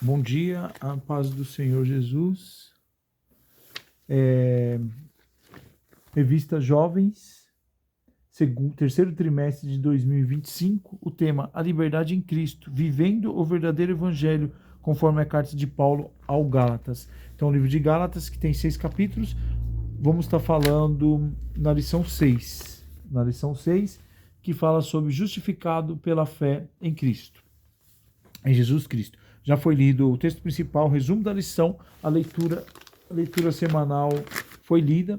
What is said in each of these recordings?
Bom dia, a paz do Senhor Jesus. É, Revista Jovens, terceiro trimestre de 2025. O tema: A liberdade em Cristo, vivendo o verdadeiro evangelho, conforme a carta de Paulo ao Gálatas. Então, o livro de Gálatas, que tem 6 capítulos, vamos estar falando na lição 6. Na lição 6, que fala sobre justificado pela fé em Cristo, em Jesus Cristo. Já foi lido o texto principal, o resumo da lição, a leitura semanal foi lido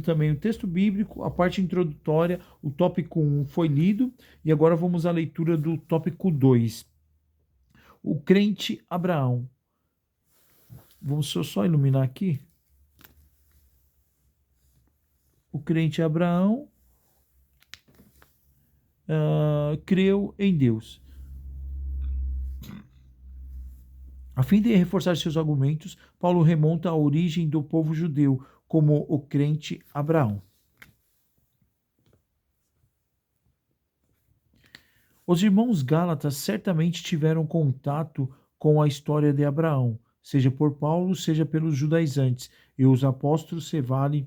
também o texto bíblico, a parte introdutória, o tópico 1 foi lido, e agora vamos à leitura do tópico 2. O crente Abraão. Vamos só iluminar aqui. O crente Abraão creu em Deus. A fim de reforçar seus argumentos, Paulo remonta à origem do povo judeu como o crente Abraão. Os irmãos Gálatas certamente tiveram contato com a história de Abraão, seja por Paulo, seja pelos judaizantes, e os apóstolos se valem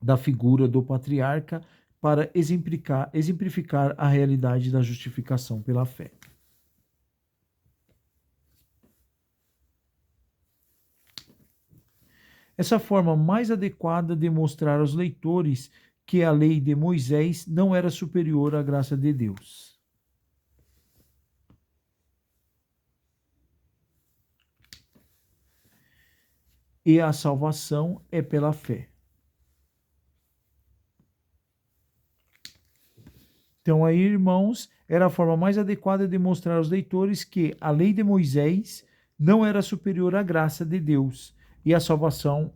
da figura do patriarca para exemplificar a realidade da justificação pela fé. Essa forma mais adequada de mostrar aos leitores que a lei de Moisés não era superior à graça de Deus. E a salvação é pela fé. Então, aí, irmãos, era a forma mais adequada de mostrar aos leitores que a lei de Moisés não era superior à graça de Deus e a salvação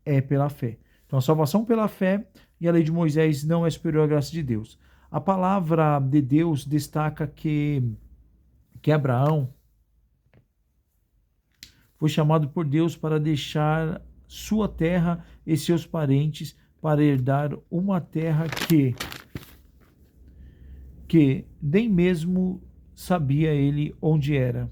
é pela fé. Então, a salvação pela fé e a lei de Moisés não é superior à graça de Deus. A palavra de Deus destaca que Abraão foi chamado por Deus para deixar sua terra e seus parentes para herdar uma terra que nem mesmo sabia ele onde era.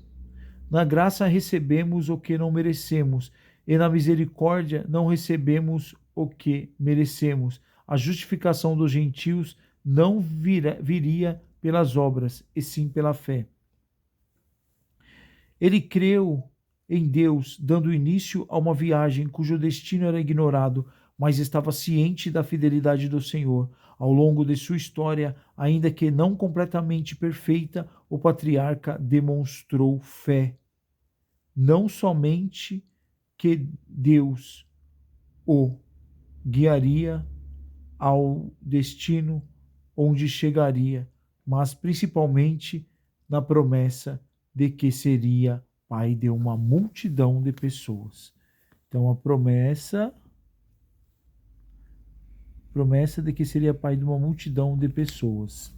Na graça recebemos o que não merecemos, e na misericórdia não recebemos o que merecemos. A justificação dos gentios não viria pelas obras, e sim pela fé. Ele creu em Deus, dando início a uma viagem cujo destino era ignorado, mas estava ciente da fidelidade do Senhor. Ao longo de sua história, ainda que não completamente perfeita, o patriarca demonstrou fé. Não somente que Deus o guiaria ao destino onde chegaria, mas principalmente na promessa de que seria pai de uma multidão de pessoas. Então a promessa de que seria pai de uma multidão de pessoas.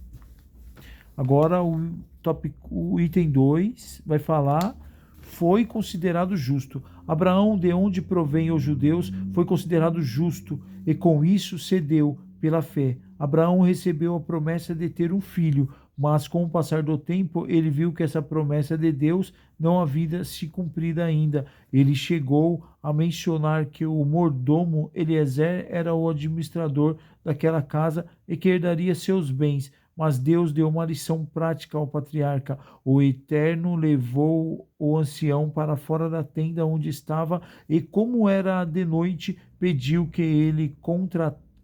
Agora o item 2 vai falar: foi considerado justo. Abraão, de onde provém os judeus, foi considerado justo e com isso cedeu pela fé. Abraão recebeu a promessa de ter um filho, mas com o passar do tempo ele viu que essa promessa de Deus não havia se cumprida ainda. Ele chegou a mencionar que o mordomo Eliezer era o administrador daquela casa e que herdaria seus bens. Mas Deus deu uma lição prática ao patriarca. O Eterno levou o ancião para fora da tenda onde estava e, como era de noite, pediu que ele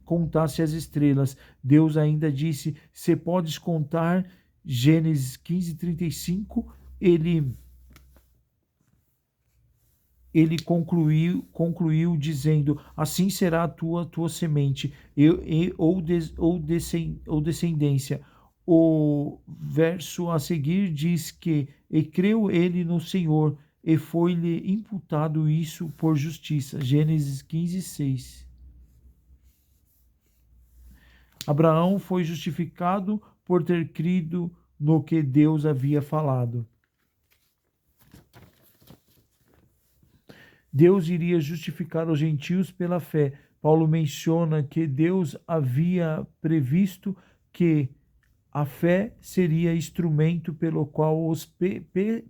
contasse as estrelas. Deus ainda disse: se podes contar, Gênesis 15:35, ele concluiu dizendo: assim será a tua semente ou descendência. O verso a seguir diz que: e creu ele no Senhor, e foi-lhe imputado isso por justiça. Gênesis 15:6. Abraão foi justificado por ter crido no que Deus havia falado. Deus iria justificar os gentios pela fé. Paulo menciona que Deus havia previsto que a fé seria instrumento pelo qual os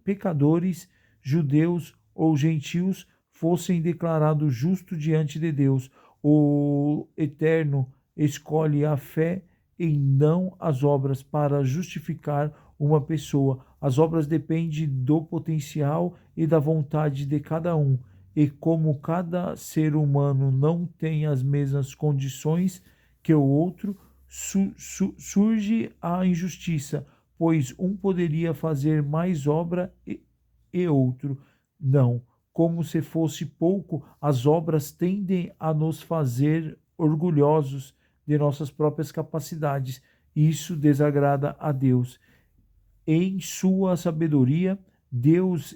pecadores judeus ou gentios, fossem declarados justos diante de Deus. O Eterno escolhe a fé e não as obras para justificar uma pessoa. As obras dependem do potencial e da vontade de cada um. E como cada ser humano não tem as mesmas condições que o outro, surge a injustiça, pois um poderia fazer mais obra e outro não. Como se fosse pouco, as obras tendem a nos fazer orgulhosos de nossas próprias capacidades. Isso desagrada a Deus. Em sua sabedoria, Deus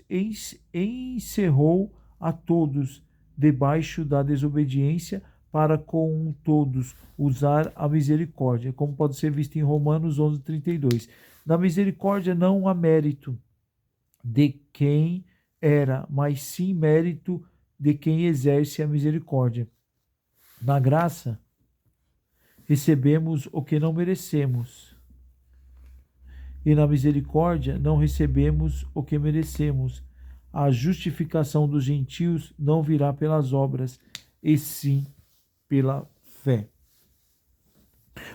encerrou a todos debaixo da desobediência para com todos usar a misericórdia, como pode ser visto em Romanos 11:32. Na misericórdia não há mérito de quem era, mas sim mérito de quem exerce a misericórdia. Na graça, recebemos o que não merecemos, e na misericórdia não recebemos o que merecemos. A justificação dos gentios não virá pelas obras, e sim pela fé.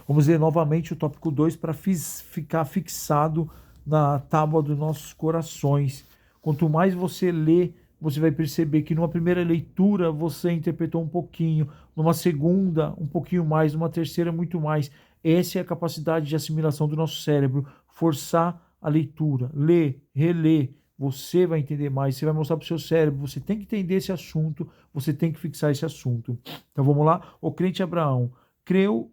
Vamos ler novamente o tópico 2 para ficar fixado na tábua dos nossos corações. Quanto mais você lê, você vai perceber que numa primeira leitura você interpretou um pouquinho, numa segunda um pouquinho mais, numa terceira muito mais. Essa é a capacidade de assimilação do nosso cérebro, forçar a leitura, ler, reler, você vai entender mais, você vai mostrar para o seu cérebro, você tem que entender esse assunto, você tem que fixar esse assunto. Então vamos lá, o crente Abraão creu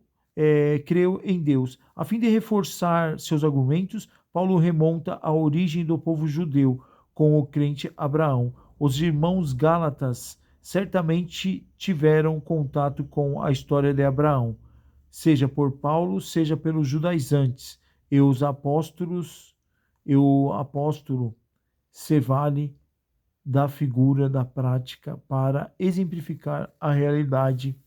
em Deus. A fim de reforçar seus argumentos, Paulo remonta à origem do povo judeu com o crente Abraão. Os irmãos Gálatas certamente tiveram contato com a história de Abraão, seja por Paulo, seja pelos judaizantes, e o apóstolo se vale da figura da prática para exemplificar a realidade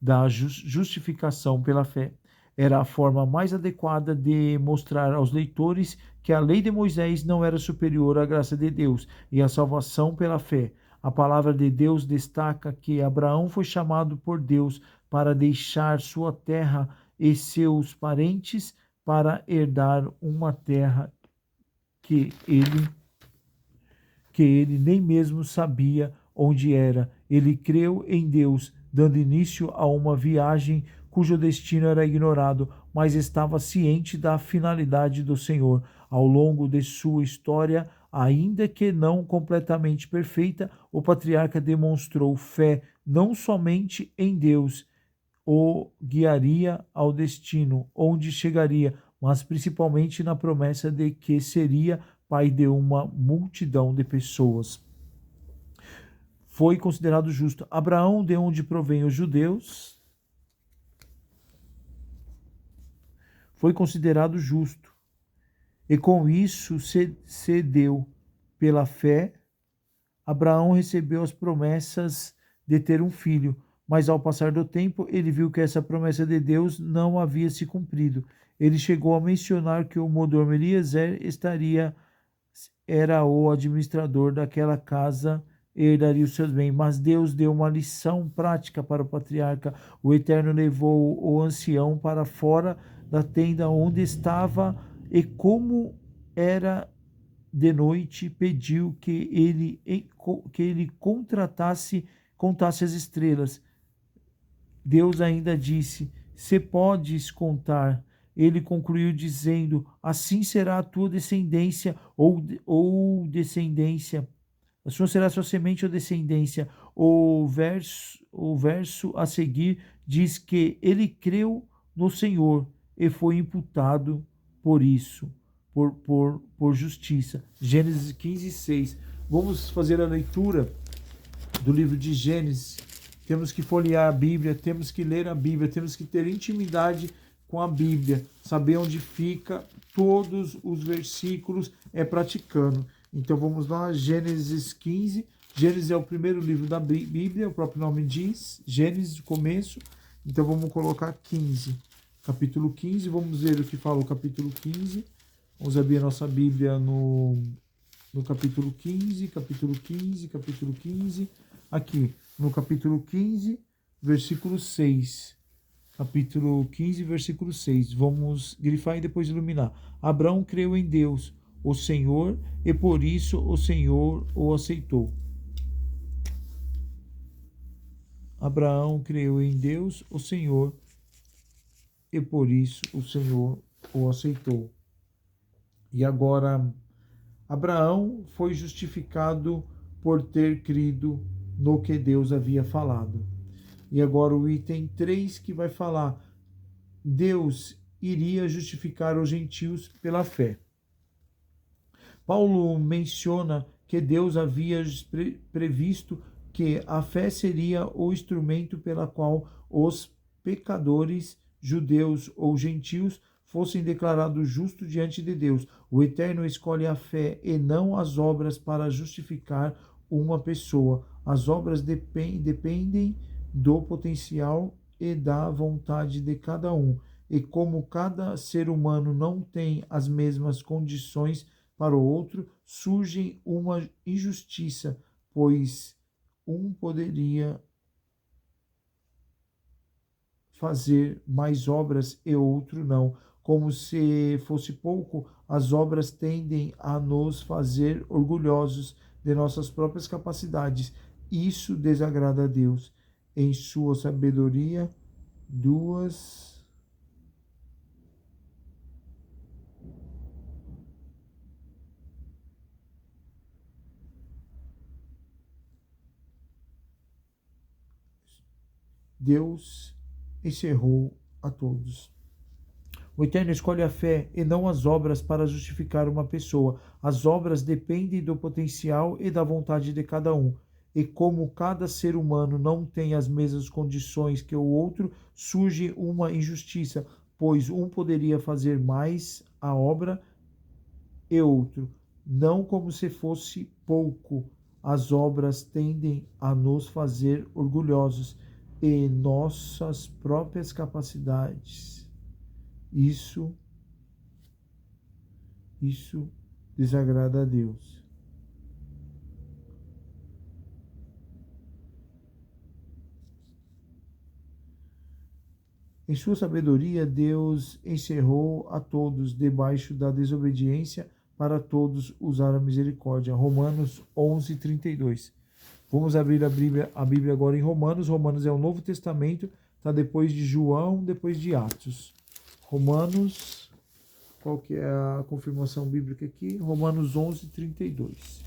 da justificação pela fé. Era a forma mais adequada de mostrar aos leitores que a lei de Moisés não era superior à graça de Deus e à salvação pela fé. A palavra de Deus destaca que Abraão foi chamado por Deus para deixar sua terra e seus parentes para herdar uma terra que ele nem mesmo sabia onde era. Ele creu em Deus, dando início a uma viagem cujo destino era ignorado, mas estava ciente da finalidade do Senhor. Ao longo de sua história, ainda que não completamente perfeita, o patriarca demonstrou fé não somente em Deus, o guiaria ao destino onde chegaria, mas principalmente na promessa de que seria pai de uma multidão de pessoas. Foi considerado justo. Abraão, de onde provém os judeus, foi considerado justo. E com isso cedeu pela fé. Abraão recebeu as promessas de ter um filho, mas ao passar do tempo ele viu que essa promessa de Deus não havia se cumprido. Ele chegou a mencionar que o mordomo Eliezer era o administrador daquela casa e herdaria os seus bens. Mas Deus deu uma lição prática para o patriarca. O Eterno levou o ancião para fora da tenda onde estava e, como era de noite, pediu que ele contasse as estrelas. Deus ainda disse: se podes contar. Ele concluiu dizendo: assim será a tua descendência ou descendência. Assim será a sua semente ou descendência. O verso a seguir diz que ele creu no Senhor e foi imputado por isso, por justiça. Gênesis 15:6. Vamos fazer a leitura do livro de Gênesis. Temos que folhear a Bíblia, temos que ler a Bíblia, temos que ter intimidade com a Bíblia, saber onde fica todos os versículos, praticando. Então vamos lá, Gênesis 15. Gênesis é o primeiro livro da Bíblia, o próprio nome diz, Gênesis, começo. Então vamos colocar 15, capítulo 15, vamos ver o que fala o capítulo 15. Vamos abrir a nossa Bíblia no no capítulo 15, capítulo 15, aqui no capítulo 15, versículo 6. Capítulo 15, versículo 6. Vamos grifar e depois iluminar. Abraão creu em Deus, o Senhor, e por isso o Senhor o aceitou. Abraão creu em Deus, o Senhor, e por isso o Senhor o aceitou. E agora, Abraão foi justificado por ter crido no que Deus havia falado. E agora o item 3 que vai falar: Deus iria justificar os gentios pela fé. Paulo menciona que Deus havia previsto que a fé seria o instrumento pela qual os pecadores, judeus ou gentios, fossem declarados justos diante de Deus. O Eterno escolhe a fé e não as obras para justificar uma pessoa. As obras dependem do potencial e da vontade de cada um. E como cada ser humano não tem as mesmas condições para o outro, surge uma injustiça, pois um poderia fazer mais obras e outro não. Como se fosse pouco, as obras tendem a nos fazer orgulhosos de nossas próprias capacidades. Isso desagrada a Deus. Em sua sabedoria, Deus encerrou a todos. O Eterno escolhe a fé e não as obras para justificar uma pessoa. As obras dependem do potencial e da vontade de cada um. E como cada ser humano não tem as mesmas condições que o outro, surge uma injustiça, pois um poderia fazer mais a obra e outro. Não como se fosse pouco. As obras tendem a nos fazer orgulhosos e nossas próprias capacidades. Isso desagrada a Deus. Em sua sabedoria, Deus encerrou a todos debaixo da desobediência para todos usar a misericórdia. Romanos 11, 32. Vamos abrir a Bíblia agora em Romanos. Romanos é o Novo Testamento, está depois de João, depois de Atos. Romanos, qual que é a confirmação bíblica aqui? Romanos 11, 32.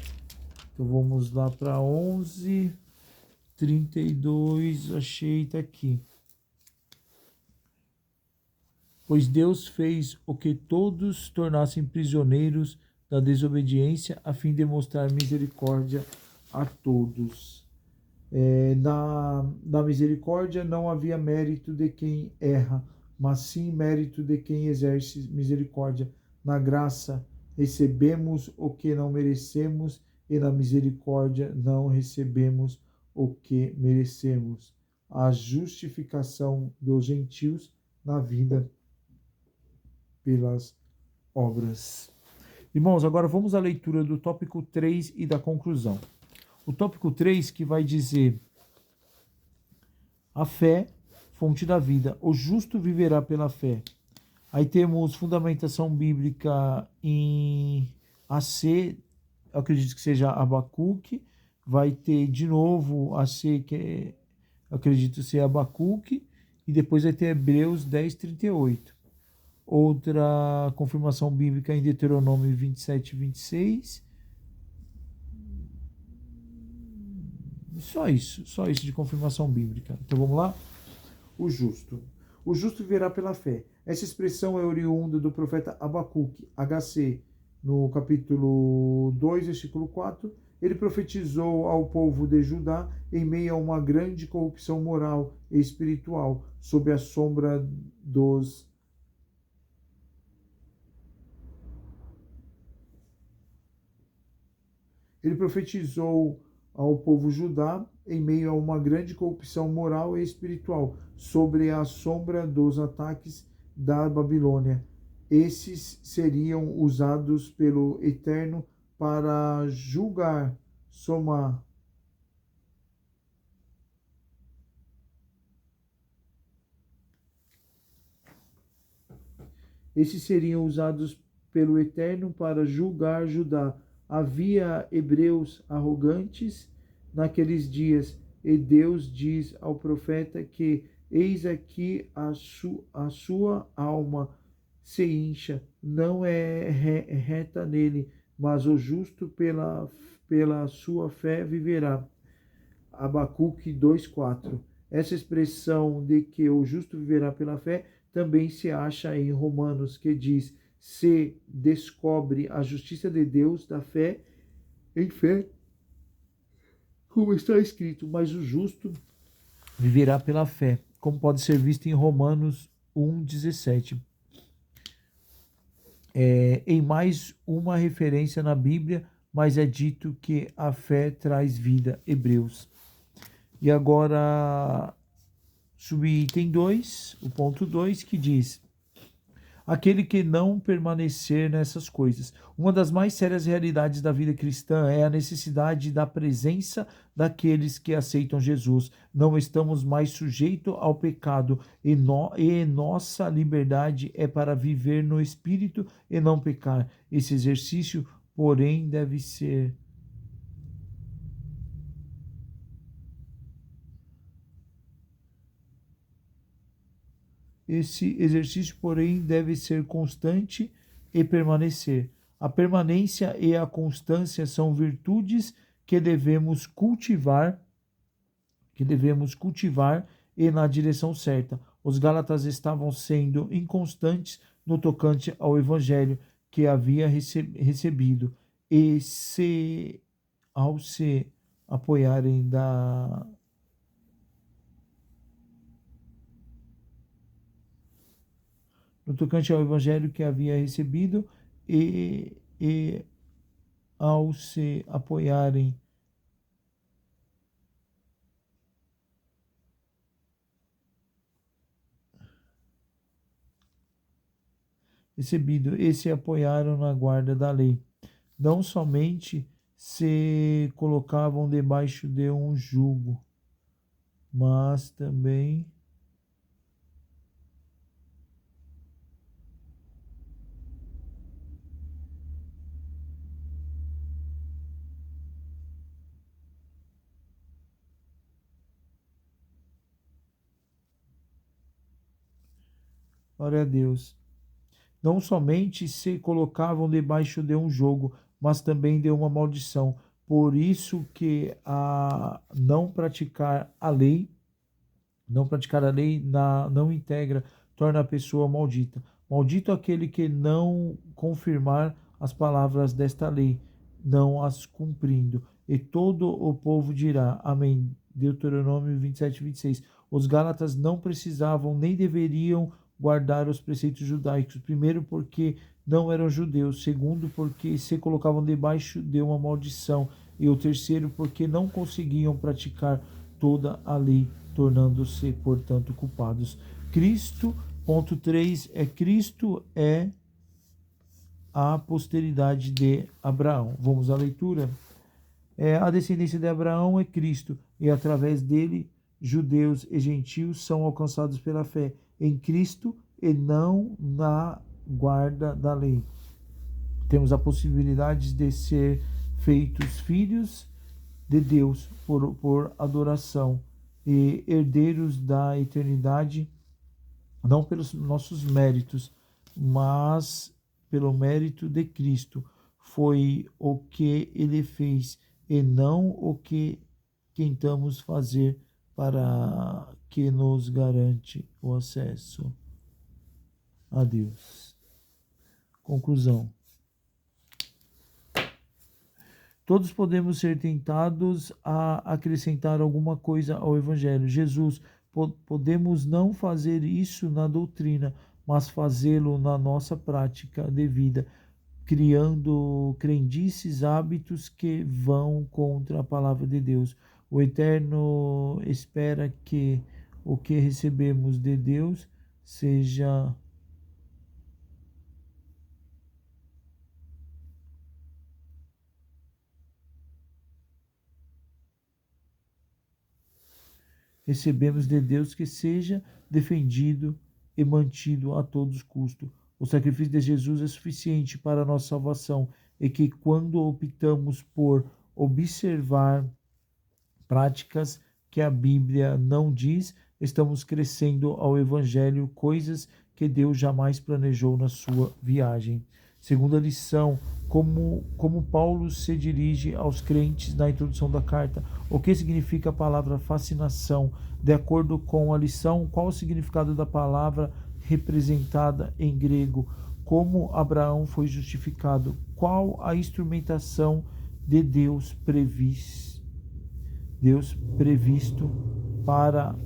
Então vamos lá para 11, 32, achei, está aqui. Pois Deus fez o que todos tornassem prisioneiros da desobediência, a fim de mostrar misericórdia a todos. Na misericórdia não havia mérito de quem erra, mas sim mérito de quem exerce misericórdia. Na graça recebemos o que não merecemos, e na misericórdia não recebemos o que merecemos. A justificação dos gentios na vida pelas obras. Irmãos, agora vamos à leitura do tópico 3 e da conclusão. O tópico 3 que vai dizer: a fé, fonte da vida, o justo viverá pela fé. Aí temos fundamentação bíblica em AC, eu acredito que seja Abacuque, vai ter de novo AC, que eu acredito ser Abacuque, e depois vai ter Hebreus 10, 38. Outra confirmação bíblica em Deuteronômio 27, 26. Só isso de confirmação bíblica. Então vamos lá? O justo. O justo viverá pela fé. Essa expressão é oriunda do profeta Abacuque, HC, no capítulo 2, versículo 4. Ele profetizou ao povo de Judá em meio a uma grande corrupção moral e espiritual, sob a sombra dos Ele profetizou ao povo Judá em meio a uma grande corrupção moral e espiritual, sobre a sombra dos ataques da Babilônia. Esses seriam usados pelo Eterno para julgar soma. Esses seriam usados pelo Eterno para julgar Judá. Havia hebreus arrogantes naqueles dias, e Deus diz ao profeta que eis aqui a sua alma se incha, não é reta nele, mas o justo pela sua fé viverá. Abacuque 2:4. Essa expressão de que o justo viverá pela fé também se acha em Romanos, que diz: se descobre a justiça de Deus da fé em fé, como está escrito, mas o justo viverá pela fé, como pode ser visto em Romanos 1:17. Em mais uma referência na Bíblia, mas é dito que a fé traz vida. Hebreus. E agora, subitem 2, o ponto 2, que diz: aquele que não permanecer nessas coisas. Uma das mais sérias realidades da vida cristã é a necessidade da presença daqueles que aceitam Jesus. Não estamos mais sujeitos ao pecado e nossa liberdade é para viver no Espírito e não pecar. Esse exercício, porém, deve ser Esse exercício, porém, deve ser constante e permanecer. A permanência e a constância são virtudes que devemos cultivar e na direção certa. Os Gálatas estavam sendo inconstantes no tocante ao evangelho que havia recebido e ao se apoiarem no tocante ao evangelho que havia recebido e ao se apoiarem recebido e se apoiaram na guarda da lei. Não somente se colocavam debaixo de um jugo, mas também glória a Deus. Não somente se colocavam debaixo de um jogo, mas também de uma maldição. Por isso que a não praticar a lei não integra, torna a pessoa maldita. Maldito aquele que não confirmar as palavras desta lei, não as cumprindo. E todo o povo dirá, amém. Deuteronômio 27:26. Os Gálatas não precisavam nem deveriam guardar os preceitos judaicos. Primeiro, porque não eram judeus. Segundo, porque se colocavam debaixo de uma maldição. E o terceiro, porque não conseguiam praticar toda a lei, tornando-se, portanto, culpados. Cristo, ponto 3, Cristo é a posteridade de Abraão. Vamos à leitura? A descendência de Abraão é Cristo, e através dele, judeus e gentios são alcançados pela fé em Cristo e não na guarda da lei. Temos a possibilidade de ser feitos filhos de Deus por adoração e herdeiros da eternidade, não pelos nossos méritos, mas pelo mérito de Cristo. Foi o que ele fez e não o que tentamos fazer para que nos garante o acesso a Deus. Conclusão. Todos podemos ser tentados a acrescentar alguma coisa ao Evangelho. Jesus, podemos não fazer isso na doutrina, mas fazê-lo na nossa prática de vida, criando crendices, hábitos que vão contra a palavra de Deus. O Eterno espera que o que recebemos de Deus seja recebemos de Deus que seja defendido e mantido a todos custos. O sacrifício de Jesus é suficiente para a nossa salvação e que quando optamos por observar práticas que a Bíblia não diz, estamos crescendo ao Evangelho, coisas que Deus jamais planejou na sua viagem. Segunda lição, como Paulo se dirige aos crentes na introdução da carta. O que significa a palavra fascinação? De acordo com a lição, qual o significado da palavra representada em grego? Como Abraão foi justificado? Qual a instrumentação de Deus previsto para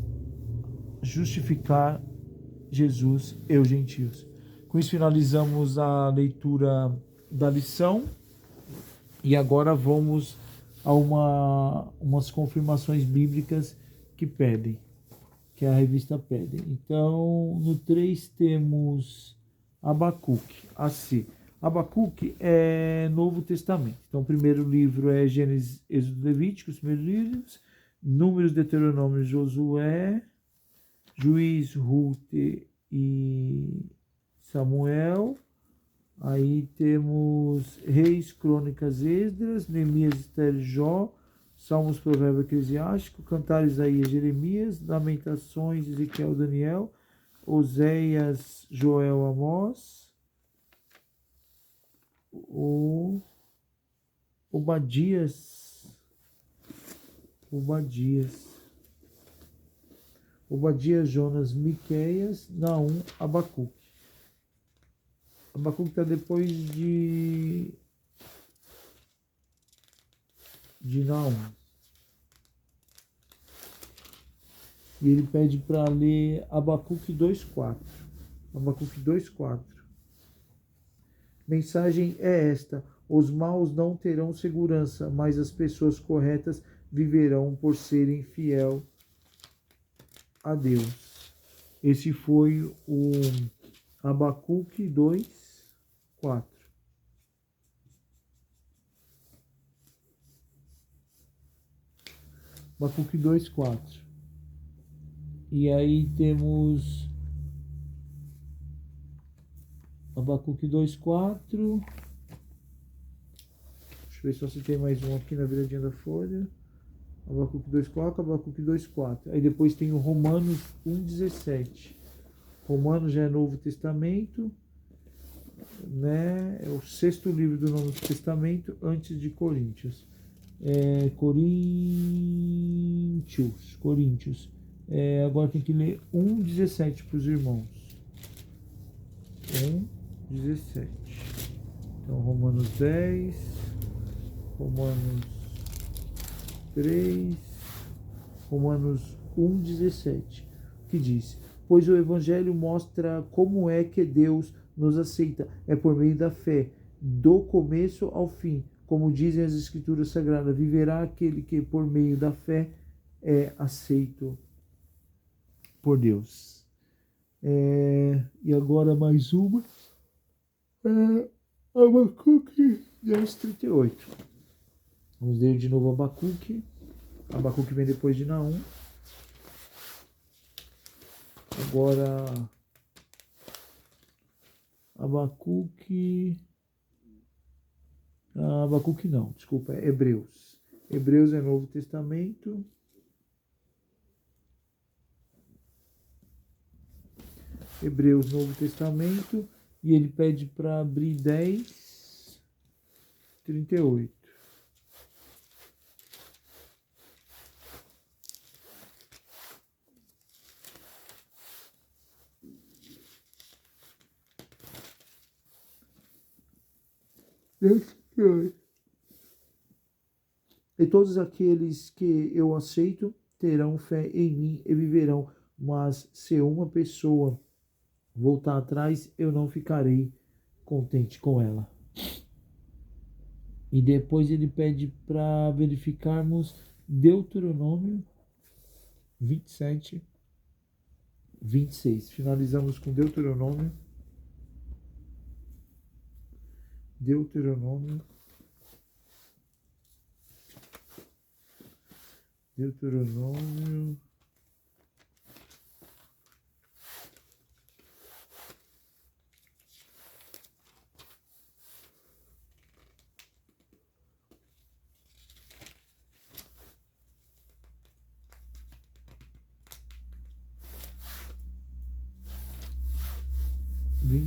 justificar Jesus e os gentios? Com isso finalizamos a leitura da lição e agora vamos a umas confirmações bíblicas que pedem, que a revista pede. Então, no 3 temos Abacuque, AC. Abacuque é Novo Testamento. Então, o primeiro livro é Gênesis, Êxodo, Levítico, os primeiros livros. Números, Deuteronômio, Josué, Juiz, Ruth e Samuel. Aí temos Reis, Crônicas, Esdras, Neemias, Esther, Jó, Salmos, Provérbios, Eclesiástico, Cantares, Isaías, Jeremias, Lamentações, Ezequiel, Daniel, Oséias, Joel, Amós, Obadias, Jonas, Miqueias, Naum, Abacuque. Abacuque está depois de Naum. E ele pede para ler Abacuque 2:4. Abacuque 2:4. Mensagem é esta: os maus não terão segurança, mas as pessoas corretas viverão por serem fiel a Deus. Esse foi o Abacuque 2:4. Abacuque 2:4. E aí temos Abacuque 2:4. Deixa eu ver só se tem mais um aqui na viradinha da folha. Abacuque 2:4, Abacuque 2:4. Aí depois tem o Romanos 1:17. Romanos já é Novo Testamento, né? É o 6º livro do Novo Testamento antes de Coríntios. Coríntios. Agora tem que ler 1:17 para os irmãos. 1:17. Então, Romanos 10, Romanos 3, Romanos 1:17, que diz: pois o Evangelho mostra como é que Deus nos aceita. É por meio da fé, do começo ao fim. Como dizem as Escrituras Sagradas, viverá aquele que por meio da fé é aceito por Deus. E agora mais uma. Abacuque 10:38. Vamos ler de novo Abacuque. Abacuque vem depois de Naum. Agora, Abacuque não, desculpa, é Hebreus. Hebreus é Novo Testamento. Hebreus, Novo Testamento. E ele pede para abrir 10:38. E todos aqueles que eu aceito terão fé em mim e viverão. Mas se uma pessoa voltar atrás, eu não ficarei contente com ela. E depois ele pede para verificarmos Deuteronômio 27:26. Finalizamos com Deuteronômio 27:26.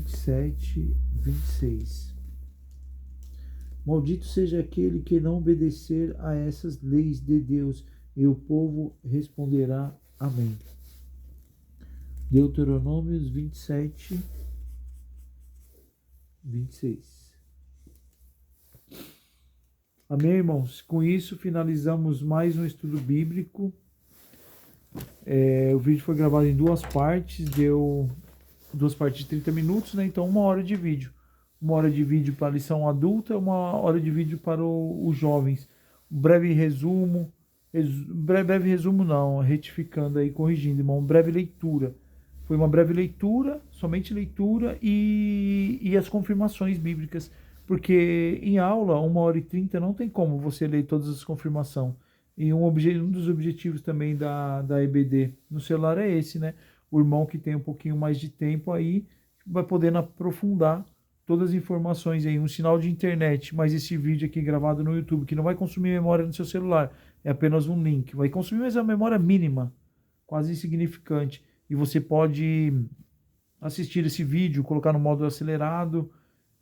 27, 26. Maldito seja aquele que não obedecer a essas leis de Deus, e o povo responderá amém. Deuteronômios 27, 26. Amém, irmãos? Com isso, finalizamos mais um estudo bíblico. O vídeo foi gravado em duas partes, deu 2 partes de 30 minutos, né? Então, 1 hora de vídeo. 1 hora de vídeo para a lição adulta, 1 hora de vídeo para os jovens. Breve resumo, breve resumo não, retificando aí, corrigindo, irmão, breve leitura. Foi uma breve leitura, somente leitura e as confirmações bíblicas, porque em aula, 1 hora e 30, não tem como você ler todas as confirmações. E um dos objetivos também da EBD no celular é esse, né? O irmão que tem um pouquinho mais de tempo aí vai podendo aprofundar todas as informações aí, um sinal de internet, mas esse vídeo aqui gravado no YouTube, que não vai consumir memória no seu celular, é apenas um link. Vai consumir, mas é uma memória mínima, quase insignificante. E você pode assistir esse vídeo, colocar no modo acelerado,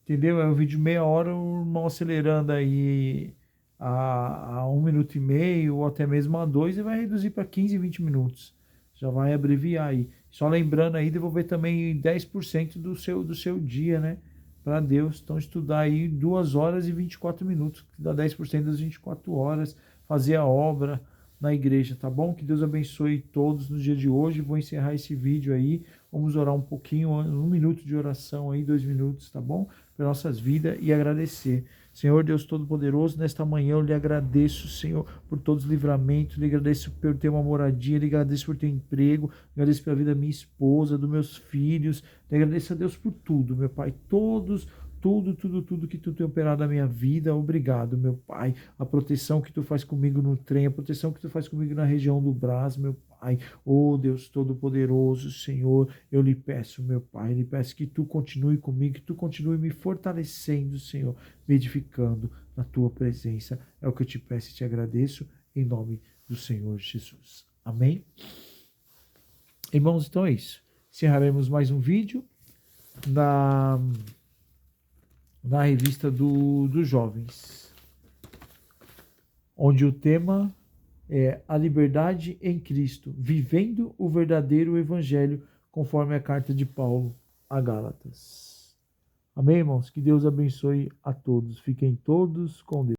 entendeu? É um vídeo de meia hora, o irmão acelerando aí a 1 minuto e meio, ou até mesmo a 2, e vai reduzir para 15, 20 minutos. Já vai abreviar aí. Só lembrando aí, devolver também 10% do seu dia, né? Para Deus. Então, estudar aí 2 horas e 24 minutos, que dá 10% das 24 horas, fazer a obra na igreja, tá bom? Que Deus abençoe todos no dia de hoje. Vou encerrar esse vídeo aí. Vamos orar um pouquinho, 1 minuto de oração aí, 2 minutos, tá bom? Para nossas vidas e agradecer. Senhor Deus Todo-Poderoso, nesta manhã eu lhe agradeço, Senhor, por todos os livramentos, lhe agradeço por ter uma moradia, lhe agradeço por ter emprego, lhe agradeço pela vida da minha esposa, dos meus filhos, lhe agradeço a Deus por tudo, meu Pai, tudo que tu tem operado na minha vida, obrigado, meu Pai, a proteção que tu faz comigo no trem, a proteção que tu faz comigo na região do Brás, meu Pai, oh Deus Todo-Poderoso, Senhor, eu lhe peço, meu Pai, lhe peço que tu continue comigo, que tu continue me fortalecendo, Senhor, me edificando na tua presença. É o que eu te peço e te agradeço em nome do Senhor Jesus. Amém? Irmãos, então é isso. Encerraremos mais um vídeo na revista dos jovens, onde o tema é a liberdade em Cristo, vivendo o verdadeiro evangelho, conforme a carta de Paulo a Gálatas. Amém, irmãos? Que Deus abençoe a todos. Fiquem todos com Deus.